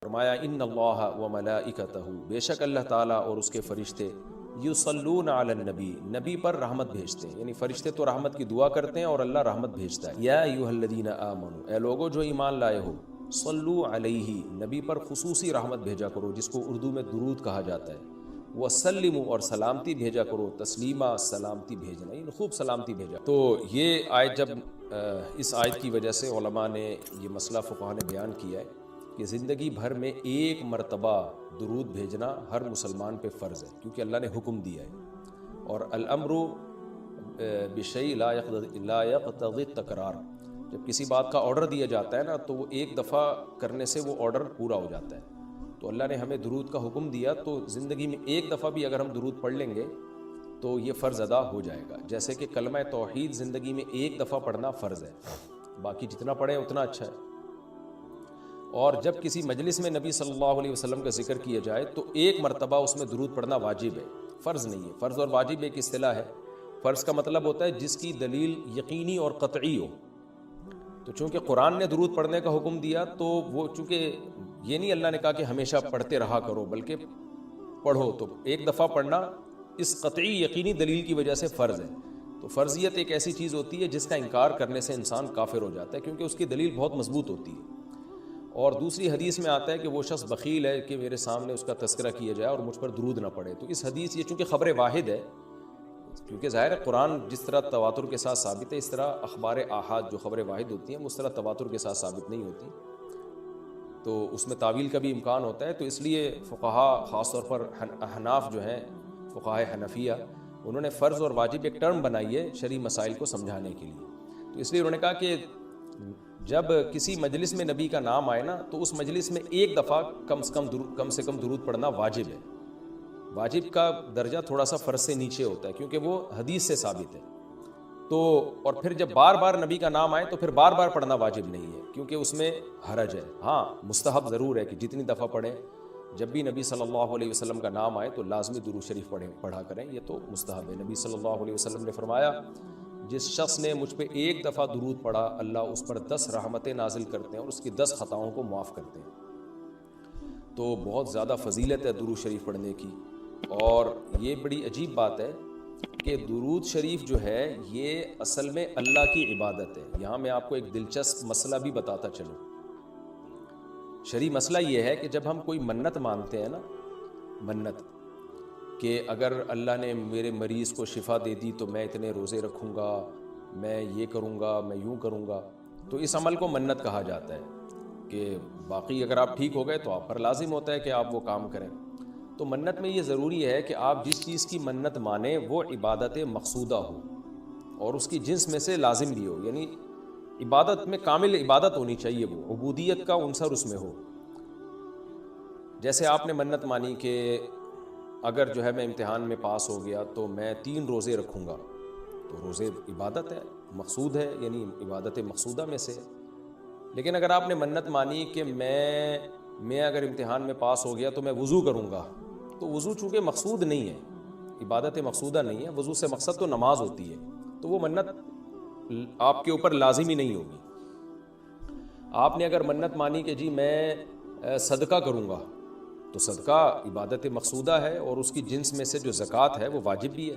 فرمایا ان اللہ و ملائکتہ، بے شک اللہ تعالیٰ اور اس کے فرشتے یصلون علی النبی، نبی پر رحمت بھیجتے ہیں، یعنی فرشتے تو رحمت کی دعا کرتے ہیں اور اللہ رحمت بھیجتا ہے۔ یا ایھا الذین آمنوا، اے لوگو جو ایمان لائے ہو، صلو علیہ، نبی پر خصوصی رحمت بھیجا کرو جس کو اردو میں درود کہا جاتا ہے، وسلموا، اور سلامتی بھیجا کرو، تسلیمہ، سلامتی بھیجنا، یعنی خوب سلامتی بھیجا۔ تو یہ آیت جب اس آیت کی وجہ سے علماء نے یہ مسئلہ فقہاء نے بیان کیا ہے کہ زندگی بھر میں ایک مرتبہ درود بھیجنا ہر مسلمان پہ فرض ہے، کیونکہ اللہ نے حکم دیا ہے، اور الامر بشیء لا یقتضی التکرار، جب کسی بات کا آرڈر دیا جاتا ہے نا تو وہ ایک دفعہ کرنے سے وہ آرڈر پورا ہو جاتا ہے۔ تو اللہ نے ہمیں درود کا حکم دیا، تو زندگی میں ایک دفعہ بھی اگر ہم درود پڑھ لیں گے تو یہ فرض ادا ہو جائے گا، جیسے کہ کلمہ توحید زندگی میں ایک دفعہ پڑھنا فرض ہے، باقی جتنا پڑھیں اتنا اچھا ہے۔ اور جب کسی مجلس میں نبی صلی اللہ علیہ وسلم کا ذکر کیا جائے تو ایک مرتبہ اس میں درود پڑھنا واجب ہے، فرض نہیں ہے۔ فرض اور واجب ایک اصطلاح ہے۔ فرض کا مطلب ہوتا ہے جس کی دلیل یقینی اور قطعی ہو۔ تو چونکہ قرآن نے درود پڑھنے کا حکم دیا تو وہ چونکہ یہ نہیں اللہ نے کہا کہ ہمیشہ پڑھتے رہا کرو، بلکہ پڑھو، تو ایک دفعہ پڑھنا اس قطعی یقینی دلیل کی وجہ سے فرض ہے۔ تو فرضیت ایک ایسی چیز ہوتی ہے جس کا انکار کرنے سے انسان کافر ہو جاتا ہے، کیونکہ اس کی دلیل بہت مضبوط ہوتی ہے۔ اور دوسری حدیث میں آتا ہے کہ وہ شخص بخیل ہے کہ میرے سامنے اس کا تذکرہ کیا جائے اور مجھ پر درود نہ پڑے۔ تو اس حدیث یہ چونکہ خبر واحد ہے، کیونکہ ظاہر ہے قرآن جس طرح تواتر کے ساتھ ثابت ہے، اس طرح اخبار آحاد جو خبر واحد ہوتی ہیں اس طرح تواتر کے ساتھ ثابت نہیں ہوتی، تو اس میں تعویل کا بھی امکان ہوتا ہے۔ تو اس لیے فقہاء، خاص طور پر احناف جو ہیں، فقہاء حنفیہ، انہوں نے فرض اور واجب ایک ٹرم بنائی ہے شرعی مسائل کو سمجھانے کے لیے۔ تو اس لیے انہوں نے کہا کہ جب کسی مجلس میں نبی کا نام آئے نا تو اس مجلس میں ایک دفعہ کم سے کم درود پڑھنا واجب ہے۔ واجب کا درجہ تھوڑا سا فرض سے نیچے ہوتا ہے کیونکہ وہ حدیث سے ثابت ہے۔ تو اور پھر جب بار بار نبی کا نام آئے تو پھر بار بار پڑھنا واجب نہیں ہے، کیونکہ اس میں حرج ہے۔ ہاں مستحب ضرور ہے کہ جتنی دفعہ پڑھیں، جب بھی نبی صلی اللہ علیہ وسلم کا نام آئے تو لازمی درود شریف پڑھا کریں، یہ تو مستحب ہے۔ نبی صلی اللہ علیہ وسلم نے فرمایا جس شخص نے مجھ پہ ایک دفعہ درود پڑھا اللہ اس پر 10 رحمتیں نازل کرتے ہیں اور اس کی 10 خطاؤں کو معاف کرتے ہیں۔ تو بہت زیادہ فضیلت ہے درود شریف پڑھنے کی، اور یہ بڑی عجیب بات ہے کہ درود شریف جو ہے یہ اصل میں اللہ کی عبادت ہے۔ یہاں میں آپ کو ایک دلچسپ مسئلہ بھی بتاتا چلوں۔ شرعی مسئلہ یہ ہے کہ جب ہم کوئی منت مانتے ہیں نا، منت کہ اگر اللہ نے میرے مریض کو شفا دے دی تو میں اتنے روزے رکھوں گا، میں یہ کروں گا، میں یوں کروں گا، تو اس عمل کو منت کہا جاتا ہے کہ باقی اگر آپ ٹھیک ہو گئے تو آپ پر لازم ہوتا ہے کہ آپ وہ کام کریں۔ تو منت میں یہ ضروری ہے کہ آپ جس چیز کی منت مانیں وہ عبادت مقصودہ ہو اور اس کی جنس میں سے لازم بھی ہو، یعنی عبادت میں کامل عبادت ہونی چاہیے، وہ عبودیت کا عنصر اس میں ہو۔ جیسے آپ نے منت مانی کہ اگر جو ہے میں امتحان میں پاس ہو گیا تو میں 3 روزے رکھوں گا، تو روزے عبادت ہے، مقصود ہے، یعنی عبادت مقصودہ میں سے۔ لیکن اگر آپ نے منت مانی کہ میں اگر امتحان میں پاس ہو گیا تو میں وضو کروں گا، تو وضو چونکہ مقصود نہیں ہے، عبادت مقصودہ نہیں ہے، وضو سے مقصد تو نماز ہوتی ہے، تو وہ منت آپ کے اوپر لازمی نہیں ہوگی۔ آپ نے اگر منت مانی کہ جی میں صدقہ کروں گا، تو صدقہ عبادت مقصودہ ہے اور اس کی جنس میں سے جو زکوٰۃ ہے وہ واجب بھی ہے۔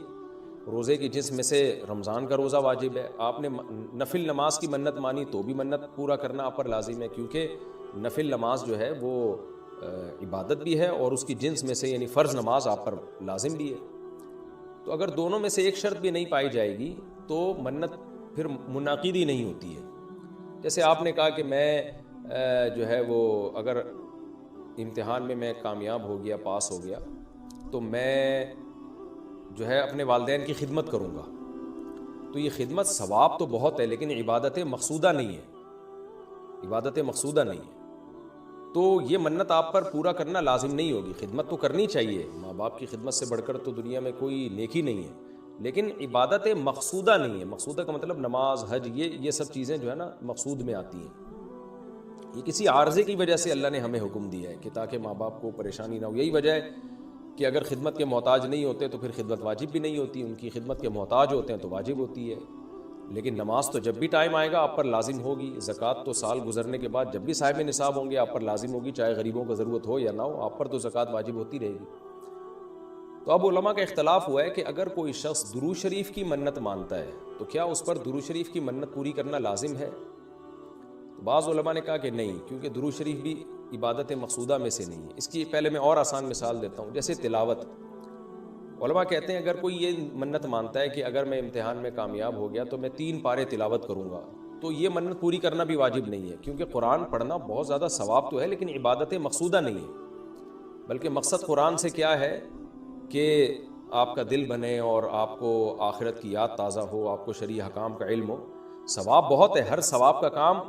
روزے کی جنس میں سے رمضان کا روزہ واجب ہے۔ آپ نے نفل نماز کی منت مانی تو بھی منت پورا کرنا آپ پر لازم ہے، کیونکہ نفل نماز جو ہے وہ عبادت بھی ہے اور اس کی جنس میں سے یعنی فرض نماز آپ پر لازم بھی ہے۔ تو اگر دونوں میں سے ایک شرط بھی نہیں پائی جائے گی تو منت پھر منعقد ہی نہیں ہوتی ہے۔ جیسے آپ نے کہا کہ میں جو ہے وہ اگر امتحان میں کامیاب ہو گیا، پاس ہو گیا، تو میں جو ہے اپنے والدین کی خدمت کروں گا، تو یہ خدمت ثواب تو بہت ہے لیکن عبادت مقصودہ نہیں ہے، عبادت مقصودہ نہیں ہے۔ تو یہ منت آپ پر پورا کرنا لازم نہیں ہوگی۔ خدمت تو کرنی چاہیے، ماں باپ کی خدمت سے بڑھ کر تو دنیا میں کوئی نیکی نہیں ہے، لیکن عبادت مقصودہ نہیں ہے۔ مقصودہ کا مطلب نماز، حج، یہ سب چیزیں جو ہے نا مقصود میں آتی ہیں۔ یہ کسی عارضے کی وجہ سے اللہ نے ہمیں حکم دیا ہے کہ تاکہ ماں باپ کو پریشانی نہ ہو۔ یہی وجہ ہے کہ اگر خدمت کے محتاج نہیں ہوتے تو پھر خدمت واجب بھی نہیں ہوتی، ان کی خدمت کے محتاج ہوتے ہیں تو واجب ہوتی ہے۔ لیکن نماز تو جب بھی ٹائم آئے گا آپ پر لازم ہوگی، زکوٰۃ تو سال گزرنے کے بعد جب بھی صاحب نصاب ہوں گے آپ پر لازم ہوگی، چاہے غریبوں کو ضرورت ہو یا نہ ہو، آپ پر تو زکوٰۃ واجب ہوتی رہے گی۔ تو اب علماء کا اختلاف ہوا ہے کہ اگر کوئی شخص درود شریف کی منت مانتا ہے تو کیا اس پر درود شریف کی منت پوری کرنا لازم ہے؟ بعض علماء نے کہا کہ نہیں، کیونکہ درود شریف بھی عبادت مقصودہ میں سے نہیں ہے۔ اس کی پہلے میں اور آسان مثال دیتا ہوں، جیسے تلاوت۔ علماء کہتے ہیں اگر کوئی یہ منت مانتا ہے کہ اگر میں امتحان میں کامیاب ہو گیا تو میں 3 پارے تلاوت کروں گا، تو یہ منت پوری کرنا بھی واجب نہیں ہے، کیونکہ قرآن پڑھنا بہت زیادہ ثواب تو ہے لیکن عبادت مقصودہ نہیں ہے، بلکہ مقصد قرآن سے کیا ہے کہ آپ کا دل بنے اور آپ کو آخرت کی یاد تازہ ہو، آپ کو شرعی احکام کا علم ہو۔ ثواب بہت ہے، ہر ثواب کا کام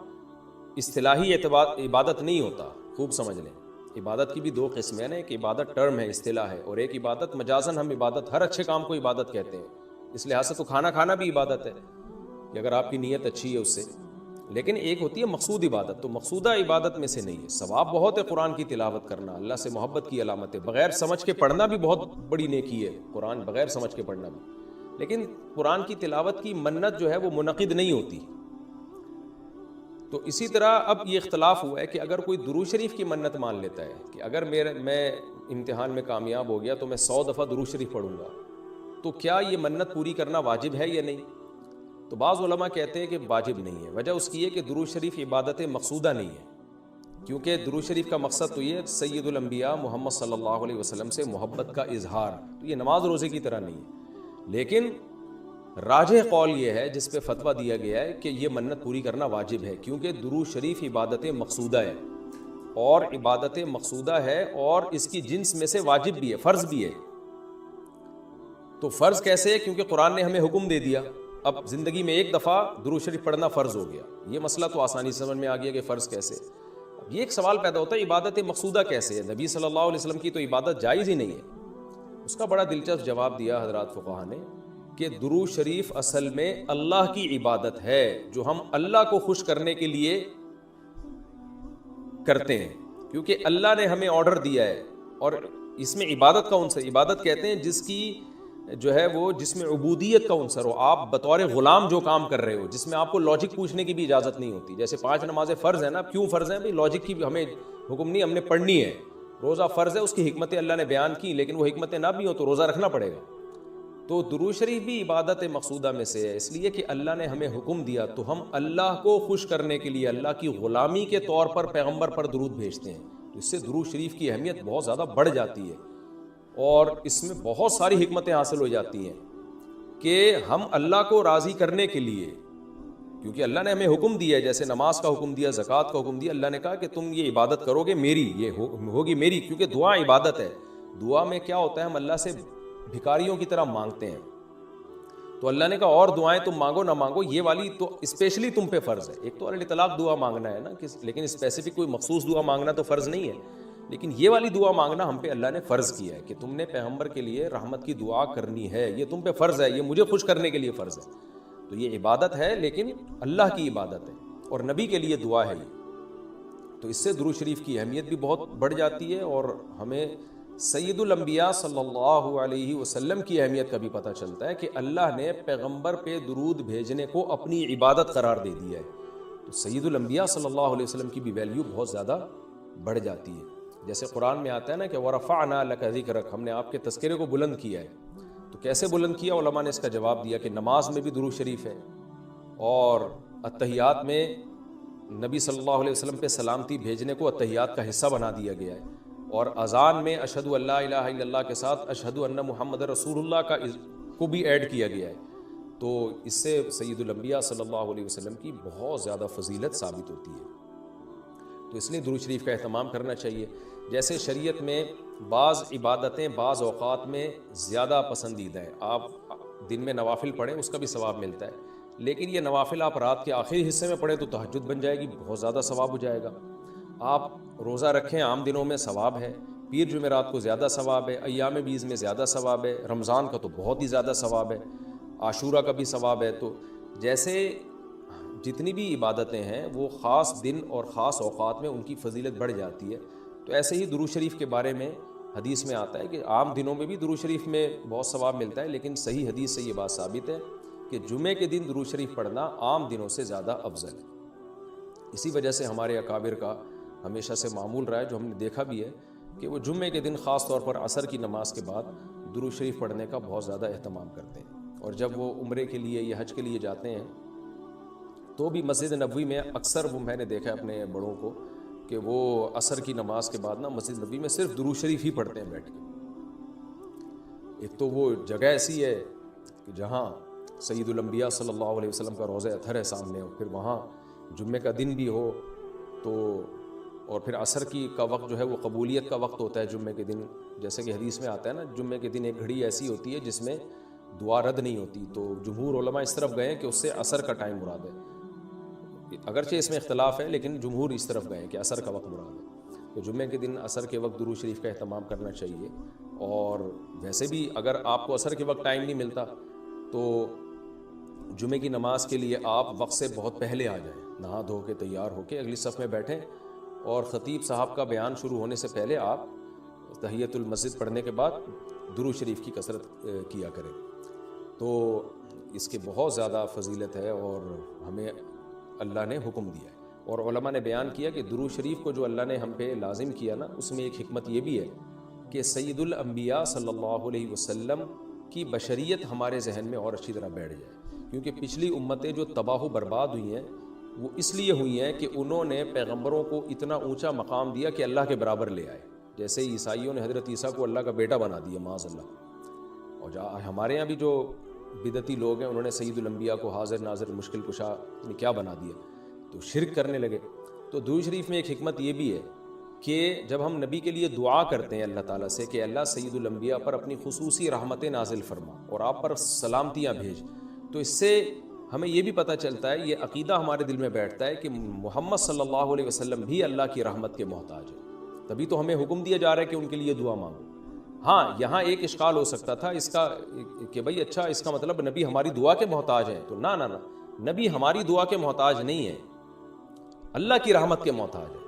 اصطلاحی عبادت نہیں ہوتا، خوب سمجھ لیں۔ عبادت کی بھی 2 قسمیں ہیں، ایک عبادت ٹرم ہے، اصطلاح ہے، اور ایک عبادت مجازن ہم عبادت، ہر اچھے کام کو عبادت کہتے ہیں۔ اس لحاظ سے تو کھانا کھانا بھی عبادت ہے کہ اگر آپ کی نیت اچھی ہے اس سے، لیکن ایک ہوتی ہے مقصود عبادت، تو مقصودہ عبادت میں سے نہیں ہے۔ ثواب بہت ہے قرآن کی تلاوت کرنا، اللہ سے محبت کی علامت ہے، بغیر سمجھ کے پڑھنا بھی بہت بڑی نیکی ہے، قرآن بغیر سمجھ کے پڑھنا بھی، لیکن قرآن کی تلاوت کی منت جو ہے وہ منعقد نہیں ہوتی۔ تو اسی طرح اب یہ اختلاف ہوا ہے کہ اگر کوئی درود شریف کی منت مان لیتا ہے کہ اگر میں امتحان میں کامیاب ہو گیا تو میں 100 دفعہ درود شریف پڑھوں گا، تو کیا یہ منت پوری کرنا واجب ہے یا نہیں؟ تو بعض علماء کہتے ہیں کہ واجب نہیں ہے۔ وجہ اس کی ہے کہ درود شریف عبادت مقصودہ نہیں ہے، کیونکہ درود شریف کا مقصد تو یہ سید الانبیاء محمد صلی اللہ علیہ وسلم سے محبت کا اظہار، تو یہ نماز روزے کی طرح نہیں ہے۔ لیکن راجح قول یہ ہے، جس پہ فتویٰ دیا گیا ہے، کہ یہ منت پوری کرنا واجب ہے، کیونکہ درود شریف عبادت مقصودہ ہے، اور عبادت مقصودہ ہے اور اس کی جنس میں سے واجب بھی ہے، فرض بھی ہے۔ تو فرض کیسے ہے؟ کیونکہ قرآن نے ہمیں حکم دے دیا، اب زندگی میں ایک دفعہ درود شریف پڑھنا فرض ہو گیا، یہ مسئلہ تو آسانی سمجھ میں آ گیا کہ فرض کیسے۔ اب یہ ایک سوال پیدا ہوتا ہے عبادت مقصودہ کیسے ہے؟ نبی صلی اللہ علیہ وسلم کی تو عبادت جائز ہی نہیں ہے۔ اس کا بڑا دلچسپ جواب دیا حضرات فقہا نے کہ درود شریف اصل میں اللہ کی عبادت ہے، جو ہم اللہ کو خوش کرنے کے لیے کرتے ہیں، کیونکہ اللہ نے ہمیں آرڈر دیا ہے۔ اور اس میں عبادت کا عنصر، عبادت کہتے ہیں جس کی جو ہے وہ جس میں عبودیت کا عنصر ہو، آپ بطور غلام جو کام کر رہے ہو، جس میں آپ کو لاجک پوچھنے کی بھی اجازت نہیں ہوتی۔ جیسے 5 نمازیں فرض ہیں نا، کیوں فرض ہیں؟ بھائی لاجک کی ہمیں حکم نہیں، ہم نے پڑھنی ہے۔ روزہ فرض ہے، اس کی حکمتیں اللہ نے بیان کی، لیکن وہ حکمتیں نہ بھی ہو تو روزہ رکھنا پڑے گا۔ تو درود شریف بھی عبادت مقصودہ میں سے ہے، اس لیے کہ اللہ نے ہمیں حکم دیا، تو ہم اللہ کو خوش کرنے کے لیے اللہ کی غلامی کے طور پر پیغمبر پر درود بھیجتے ہیں۔ تو اس سے درود شریف کی اہمیت بہت زیادہ بڑھ جاتی ہے، اور اس میں بہت ساری حکمتیں حاصل ہو جاتی ہیں کہ ہم اللہ کو راضی کرنے کے لیے، کیونکہ اللہ نے ہمیں حکم دیا ہے، جیسے نماز کا حکم دیا، زکوٰۃ کا حکم دیا، اللہ نے کہا کہ تم یہ عبادت کرو گے میری، یہ ہوگی میری، کیونکہ دعا عبادت ہے۔ دعا میں کیا ہوتا ہے؟ ہم اللہ سے بھکاریوں کی طرح مانگتے ہیں، تو اللہ نے کہا اور دعائیں تم مانگو نہ مانگو، یہ والی تو اسپیشلی تم پہ فرض ہے۔ ایک تو اطلاق دعا مانگنا ہے نا، لیکن اسپیسیفک کوئی مخصوص دعا مانگنا تو فرض نہیں ہے، لیکن یہ والی دعا مانگنا ہم پہ اللہ نے فرض کیا ہے کہ تم نے پیغمبر کے لیے رحمت کی دعا کرنی ہے، یہ تم پہ فرض ہے، یہ مجھے خوش کرنے کے لیے فرض ہے۔ تو یہ عبادت ہے، لیکن اللہ کی عبادت ہے، اور نبی کے لیے دعا ہے یہ۔ تو اس سے درود شریف کی اہمیت بھی بہت بڑھ جاتی ہے، اور ہمیں سید الانبیاء صلی اللہ علیہ وسلم کی اہمیت کا بھی پتہ چلتا ہے کہ اللہ نے پیغمبر پہ درود بھیجنے کو اپنی عبادت قرار دے دیا ہے۔ تو سید الانبیاء صلی اللہ علیہ وسلم کی بھی ویلیو بہت زیادہ بڑھ جاتی ہے۔ جیسے قرآن میں آتا ہے نا کہ وَرَفَعْنَا لَكَ ذِكْرَكَ، ہم نے آپ کے تذکرے کو بلند کیا ہے۔ تو کیسے بلند کیا؟ علماء نے اس کا جواب دیا کہ نماز میں بھی درود شریف ہے، اور اتحیات میں نبی صلی اللہ علیہ وسلم پہ سلامتی بھیجنے کو اتحیات کا حصہ بنا دیا گیا ہے، اور اذان میں اشہد ان لا الہ الا اللہ کے ساتھ اشہد ان محمد رسول اللہ کو بھی ایڈ کیا گیا ہے۔ تو اس سے سید الانبیاء صلی اللہ علیہ وسلم کی بہت زیادہ فضیلت ثابت ہوتی ہے۔ تو اس لیے درود شریف کا اہتمام کرنا چاہیے۔ جیسے شریعت میں بعض عبادتیں بعض اوقات میں زیادہ پسندیدہ ہیں، آپ دن میں نوافل پڑھیں اس کا بھی ثواب ملتا ہے، لیکن یہ نوافل آپ رات کے آخری حصے میں پڑھیں تو تہجد بن جائے گی، بہت زیادہ ثواب ہو جائے گا۔ آپ روزہ رکھیں عام دنوں میں ثواب ہے، پیر جمعرات کو زیادہ ثواب ہے، ایام بیز میں زیادہ ثواب ہے، رمضان کا تو بہت ہی زیادہ ثواب ہے، عاشورہ کا بھی ثواب ہے۔ تو جیسے جتنی بھی عبادتیں ہیں وہ خاص دن اور خاص اوقات میں ان کی فضیلت بڑھ جاتی ہے، تو ایسے ہی درود شریف کے بارے میں حدیث میں آتا ہے کہ عام دنوں میں بھی درود شریف میں بہت ثواب ملتا ہے، لیکن صحیح حدیث سے یہ بات ثابت ہے کہ جمعے کے دن درود شریف پڑھنا عام دنوں سے زیادہ افضل ہے۔ اسی وجہ سے ہمارے اکابر کا ہمیشہ سے معمول رہا ہے، جو ہم نے دیکھا بھی ہے کہ وہ جمعے کے دن خاص طور پر عصر کی نماز کے بعد درود شریف پڑھنے کا بہت زیادہ اہتمام کرتے ہیں۔ اور جب وہ عمرے کے لیے یا حج کے لیے جاتے ہیں تو بھی مسجد نبوی میں اکثر وہ میں نے دیکھا ہے اپنے بڑوں کو کہ وہ عصر کی نماز کے بعد نا مسجد نبوی میں صرف درود شریف ہی پڑھتے ہیں بیٹھ کے۔ ایک تو وہ جگہ ایسی ہے کہ جہاں سید الانبیاء صلی اللہ علیہ وسلم کا روضہ اطہر ہے سامنے ہو، پھر وہاں جمعے کا دن بھی ہو تو، اور پھر عصر کی کا وقت جو ہے وہ قبولیت کا وقت ہوتا ہے جمعے کے دن، جیسے کہ حدیث میں آتا ہے نا جمعے کے دن ایک گھڑی ایسی ہوتی ہے جس میں دعا رد نہیں ہوتی، تو جمہور علماء اس طرف گئے ہیں کہ اس سے عصر کا ٹائم مراد ہے، اگرچہ اس میں اختلاف ہے لیکن جمہور اس طرف گئے ہیں کہ عصر کا وقت مراد ہے۔ تو جمعے کے دن عصر کے وقت درود شریف کا اہتمام کرنا چاہیے، اور ویسے بھی اگر آپ کو عصر کے وقت ٹائم نہیں ملتا تو جمعے کی نماز کے لیے آپ وقت سے بہت پہلے آ جائیں، نہا دھو کے تیار ہو کے اگلی صف میں بیٹھیں، اور خطیب صاحب کا بیان شروع ہونے سے پہلے آپ تحیۃ المسجد پڑھنے کے بعد درود شریف کی کثرت کیا کریں۔ تو اس کے بہت زیادہ فضیلت ہے اور ہمیں اللہ نے حکم دیا ہے، اور علماء نے بیان کیا کہ درود شریف کو جو اللہ نے ہم پہ لازم کیا نا، اس میں ایک حکمت یہ بھی ہے کہ سید الانبیاء صلی اللہ علیہ وسلم کی بشریت ہمارے ذہن میں اور اچھی طرح بیٹھ جائے، کیونکہ پچھلی امتیں جو تباہ و برباد ہوئی ہیں وہ اس لیے ہوئی ہیں کہ انہوں نے پیغمبروں کو اتنا اونچا مقام دیا کہ اللہ کے برابر لے آئے، جیسے عیسائیوں نے حضرت عیسیٰ کو اللہ کا بیٹا بنا دیا معاذ اللہ، اور ہمارے یہاں بھی جو بدعتی لوگ ہیں انہوں نے سید الانبیاء کو حاضر ناظر مشکل کشا کیا بنا دیا، تو شرک کرنے لگے۔ تو درود شریف میں ایک حکمت یہ بھی ہے کہ جب ہم نبی کے لیے دعا کرتے ہیں اللہ تعالیٰ سے کہ اللہ سید الانبیاء پر اپنی خصوصی رحمتیں نازل فرما اور آپ پر سلامتیاں بھیج، تو اس سے ہمیں یہ بھی پتہ چلتا ہے، یہ عقیدہ ہمارے دل میں بیٹھتا ہے کہ محمد صلی اللہ علیہ وسلم بھی اللہ کی رحمت کے محتاج ہے، تبھی تو ہمیں حکم دیا جا رہا ہے کہ ان کے لیے دعا مانگو۔ ہاں یہاں ایک اشکال ہو سکتا تھا اس کا کہ بھئی اچھا اس کا مطلب نبی ہماری دعا کے محتاج ہیں، تو نہ نبی ہماری دعا کے محتاج نہیں ہے، اللہ کی رحمت کے محتاج ہے۔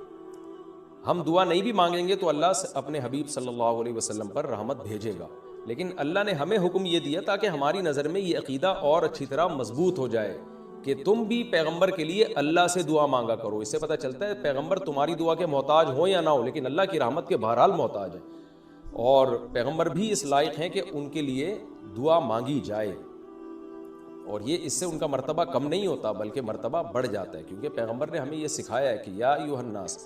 ہم دعا نہیں بھی مانگیں گے تو اللہ اپنے حبیب صلی اللہ علیہ وسلم پر رحمت بھیجے گا، لیکن اللہ نے ہمیں حکم یہ دیا تاکہ ہماری نظر میں یہ عقیدہ اور اچھی طرح مضبوط ہو جائے کہ تم بھی پیغمبر کے لیے اللہ سے دعا مانگا کرو۔ اس سے پتہ چلتا ہے پیغمبر تمہاری دعا کے محتاج ہو یا نہ ہو، لیکن اللہ کی رحمت کے بہرحال محتاج ہے، اور پیغمبر بھی اس لائق ہیں کہ ان کے لیے دعا مانگی جائے، اور یہ اس سے ان کا مرتبہ کم نہیں ہوتا بلکہ مرتبہ بڑھ جاتا ہے، کیونکہ پیغمبر نے ہمیں یہ سکھایا ہے کہ یا ایھا الناس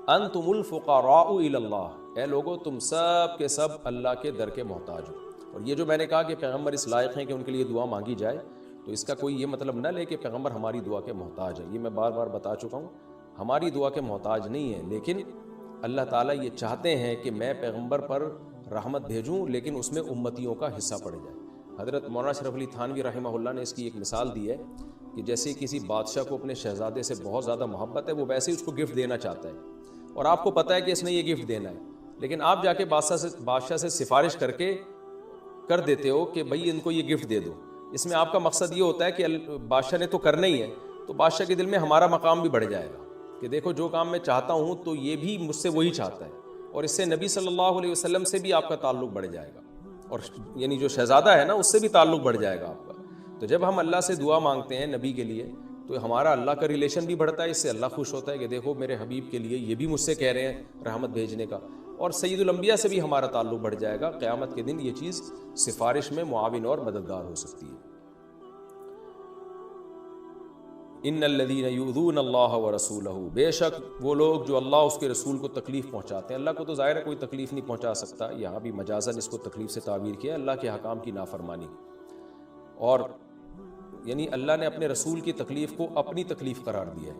انتم الفقراء الی اللہ، اے لوگو تم سب کے سب اللہ کے در کے محتاج ہو۔ اور یہ جو میں نے کہا کہ پیغمبر اس لائق ہیں کہ ان کے لیے دعا مانگی جائے، تو اس کا کوئی یہ مطلب نہ لے کہ پیغمبر ہماری دعا کے محتاج ہے، یہ میں بار بار بتا چکا ہوں، ہماری دعا کے محتاج نہیں ہے، لیکن اللہ تعالیٰ یہ چاہتے ہیں کہ میں پیغمبر پر رحمت بھیجوں لیکن اس میں امتیوں کا حصہ پڑ جائے۔ حضرت مولانا اشرف علی تھانوی رحمہ اللہ نے اس کی ایک مثال دی ہے کہ جیسے کسی بادشاہ کو اپنے شہزادے سے بہت زیادہ محبت ہے، وہ ویسے ہی اس کو گفٹ دینا چاہتا ہے، اور آپ کو پتہ ہے کہ اس نے یہ گفٹ دینا ہے، لیکن آپ جا کے بادشاہ سے سفارش کر دیتے ہو کہ بھئی ان کو یہ گفٹ دے دو۔ اس میں آپ کا مقصد یہ ہوتا ہے کہ بادشاہ نے تو کرنا ہی ہے، تو بادشاہ کے دل میں ہمارا مقام بھی بڑھ جائے گا کہ دیکھو جو کام میں چاہتا ہوں تو یہ بھی مجھ سے وہی چاہتا ہے، اور اس سے نبی صلی اللہ علیہ وسلم سے بھی آپ کا تعلق بڑھ جائے گا، اور یعنی جو شہزادہ ہے نا اس سے بھی تعلق بڑھ جائے گا آپ کا۔ تو جب ہم اللہ سے دعا مانگتے ہیں نبی کے لیے تو ہمارا اللہ کا ریلیشن بھی بڑھتا ہے، اس سے اللہ خوش ہوتا ہے کہ دیکھو میرے حبیب کے لیے یہ بھی مجھ سے کہہ رہے ہیں رحمت بھیجنے کا، اور سید الانبیاء سے بھی ہمارا تعلق بڑھ جائے گا۔ قیامت کے دن یہ چیز سفارش میں معاون اور مددگار ہو سکتی ہے۔ ان الذین یؤذون اللہ ورسولہ، بے شک وہ لوگ جو اللہ اس کے رسول کو تکلیف پہنچاتے ہیں، اللہ کو تو ظاہر ہے کوئی تکلیف نہیں پہنچا سکتا، یہاں بھی مجازاً اس کو تکلیف سے تعبیر کیا، اللہ کے حکام کی نافرمانی، اور یعنی اللہ نے اپنے رسول کی تکلیف کو اپنی تکلیف قرار دیا ہے۔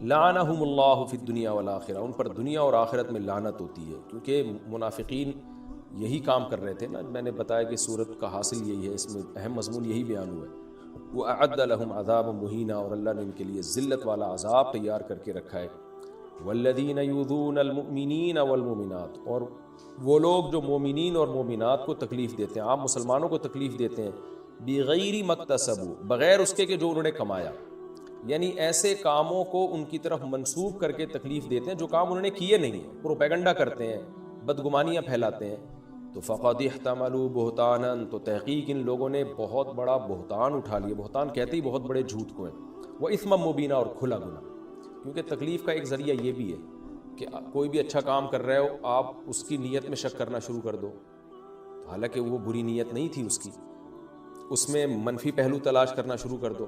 لعنہم اللہ فی الدنیا والآخرہ، ان پر دنیا اور آخرت میں لعنت ہوتی ہے، کیونکہ منافقین یہی کام کر رہے تھے نا، میں نے بتایا کہ سورت کا حاصل یہی ہے، اس میں اہم مضمون یہی بیان ہوا ہے۔ وَأَعَدَّ لَهُمْ عَذَابًا مُهِينًا، اور اللہ نے ان کے لیے ذلت والا عذاب تیار کر کے رکھا ہے۔ وَالَّذِينَ يُؤْذُونَ الْمُؤْمِنِينَ وَالْمُؤْمِنَاتِ، اور وہ لوگ جو مومنین اور مومنات کو تکلیف دیتے ہیں، عام مسلمانوں کو تکلیف دیتے ہیں، بِغَيْرِ مَكْتَسَبُوا، بغیر اس کے کہ جو انہوں نے کمایا، یعنی ایسے کاموں کو ان کی طرف منسوب کر کے تکلیف دیتے ہیں جو کام انہوں نے کیے نہیں ہیں، پروپیگنڈا کرتے ہیں، بدگمانیاں پھیلاتے ہیں، تو فقد احتملوا بہتانا، تو تحقیق ان لوگوں نے بہت بڑا بہتان اٹھا لیا. بہتان کہتے ہی بہت بڑے جھوٹ کو ہیں. وہ اثما مبینہ، اور کھلا گناہ. کیونکہ تکلیف کا ایک ذریعہ یہ بھی ہے کہ کوئی بھی اچھا کام کر رہے ہو آپ اس کی نیت میں شک کرنا شروع کر دو، حالانکہ وہ بری نیت نہیں تھی اس کی، اس میں منفی پہلو تلاش کرنا شروع کر دو.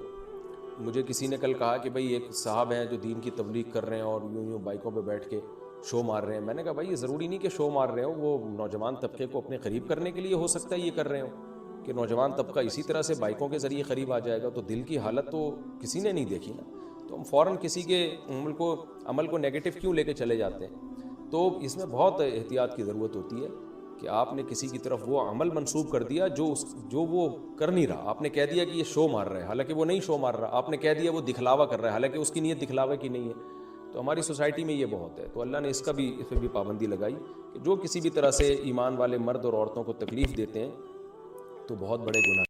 مجھے کسی نے کل کہا کہ بھئی ایک صاحب ہیں جو دین کی تبلیغ کر رہے ہیں اور یوں بائکوں پہ بیٹھ کے شو مار رہے ہیں. میں نے کہا بھائی یہ ضروری نہیں کہ شو مار رہے ہو، وہ نوجوان طبقے کو اپنے قریب کرنے کے لیے ہو سکتا ہے یہ کر رہے ہو کہ نوجوان طبقہ اسی طرح سے بائکوں کے ذریعے قریب آ جائے گا. تو دل کی حالت تو کسی نے نہیں دیکھی نا، تو ہم فوراً کسی کے عمل کو نیگیٹو کیوں لے کے چلے جاتے ہیں. تو اس میں بہت احتیاط کی ضرورت ہوتی ہے کہ آپ نے کسی کی طرف وہ عمل منسوب کر دیا جو وہ کر نہیں رہا. آپ نے کہہ دیا کہ یہ شو مار رہا ہے، حالانکہ وہ نہیں شو مار رہا. آپ نے کہہ دیا وہ دکھلاوا کر رہا ہے، حالانکہ اس کی نیت دکھلاوے کی نہیں ہے. تو ہماری سوسائٹی میں یہ بہت ہے. تو اللہ نے اس پہ بھی پابندی لگائی کہ جو کسی بھی طرح سے ایمان والے مرد اور عورتوں کو تکلیف دیتے ہیں تو بہت بڑے گناہ